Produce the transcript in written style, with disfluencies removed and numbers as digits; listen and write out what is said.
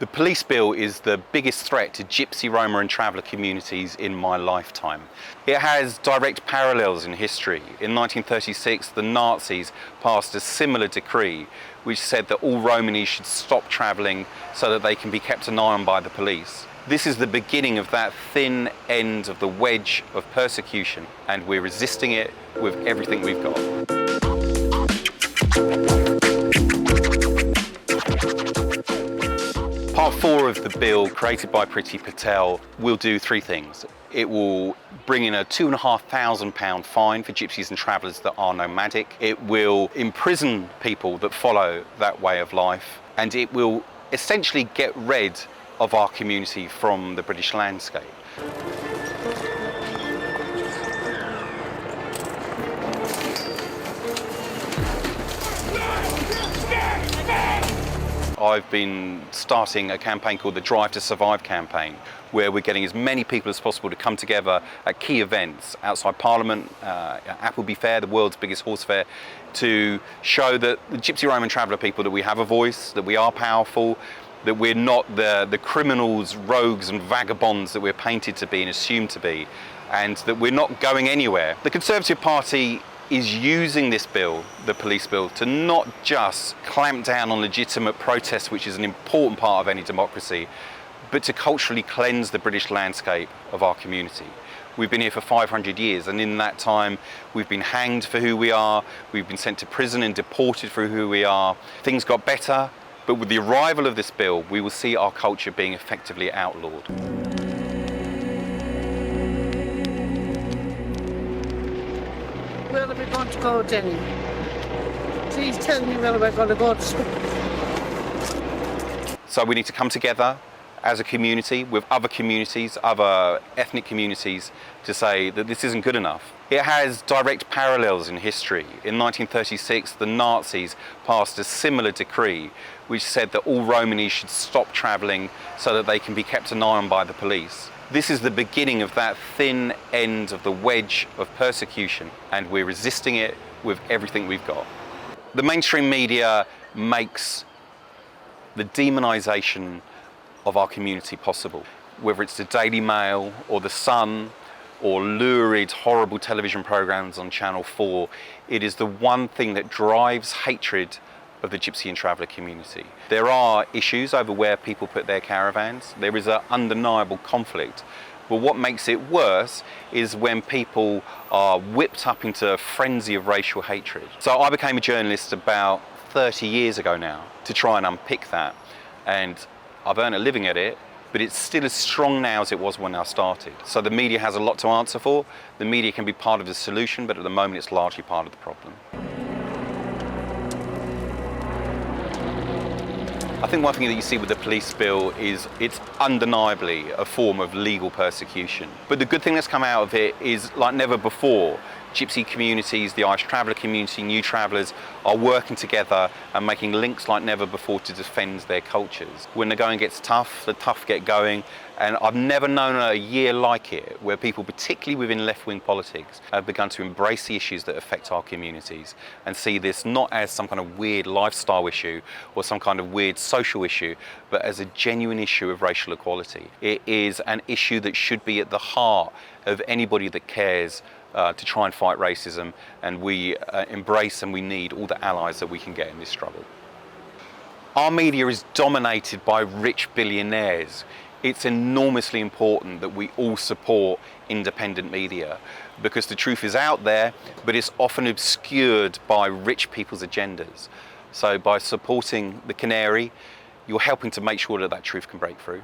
The police bill is the biggest threat to Gypsy, Roma and Traveller communities in my lifetime. It has direct parallels in history. In 1936, the Nazis passed a similar decree which said that all Romanies should stop travelling so that they can be kept an eye on by the police. This is the beginning of that thin end of the wedge of persecution, and we're resisting it with everything we've got. Part 4 of the bill, created by Priti Patel, will do three things. It will bring in a £2,500 fine for gypsies and travellers that are nomadic. It will imprison people that follow that way of life. And it will essentially get rid of our community from the British landscape. I've been starting a campaign called the Drive to Survive campaign, where we're getting as many people as possible to come together at key events outside Parliament, Appleby Fair, the world's biggest horse fair, to show that the Gypsy, Roma and Traveller people, that we have a voice, that we are powerful, that we're not the criminals, rogues and vagabonds that we're painted to be and assumed to be, and that we're not going anywhere. The Conservative Party is using this bill, the police bill, to not just clamp down on legitimate protests, which is an important part of any democracy, but to culturally cleanse the British landscape of our community. We've been here for 500 years, and in that time we've been hanged for who we are, we've been sent to prison and deported for who we are. Things got better, but with the arrival of this bill, we will see our culture being effectively outlawed. Where are we going to go, Jenny? Please tell me where we're going to go to school. So we need to come together as a community with other communities, other ethnic communities, to say that this isn't good enough. It has direct parallels in history. In 1936, the Nazis passed a similar decree which said that all Romanies should stop travelling so that they can be kept an eye on by the police. This is the beginning of that thin end of the wedge of persecution, and we're resisting it with everything we've got. The mainstream media makes the demonisation of our community possible. Whether it's the Daily Mail or the Sun or lurid, horrible television programmes on Channel 4, it is the one thing that drives hatred of the Gypsy and Traveller community. There are issues over where people put their caravans. There is an undeniable conflict. But what makes it worse is when people are whipped up into a frenzy of racial hatred. So I became a journalist about 30 years ago now to try and unpick that. And I've earned a living at it, but it's still as strong now as it was when I started. So the media has a lot to answer for. The media can be part of the solution, but at the moment it's largely part of the problem. I think one thing that you see with the police bill is it's undeniably a form of legal persecution. But the good thing that's come out of it is, like never before, Gypsy communities, the Irish Traveller community, new travellers are working together and making links like never before to defend their cultures. When the going gets tough, the tough get going, and I've never known a year like it where people, particularly within left-wing politics, have begun to embrace the issues that affect our communities and see this not as some kind of weird lifestyle issue or some kind of weird social issue, but as a genuine issue of racial equality. It is an issue that should be at the heart of anybody that cares to try and fight racism, and we embrace and we need all the allies that we can get in this struggle. Our media is dominated by rich billionaires. It's enormously important that we all support independent media, because the truth is out there, but it's often obscured by rich people's agendas. So by supporting the Canary, you're helping to make sure that that truth can break through.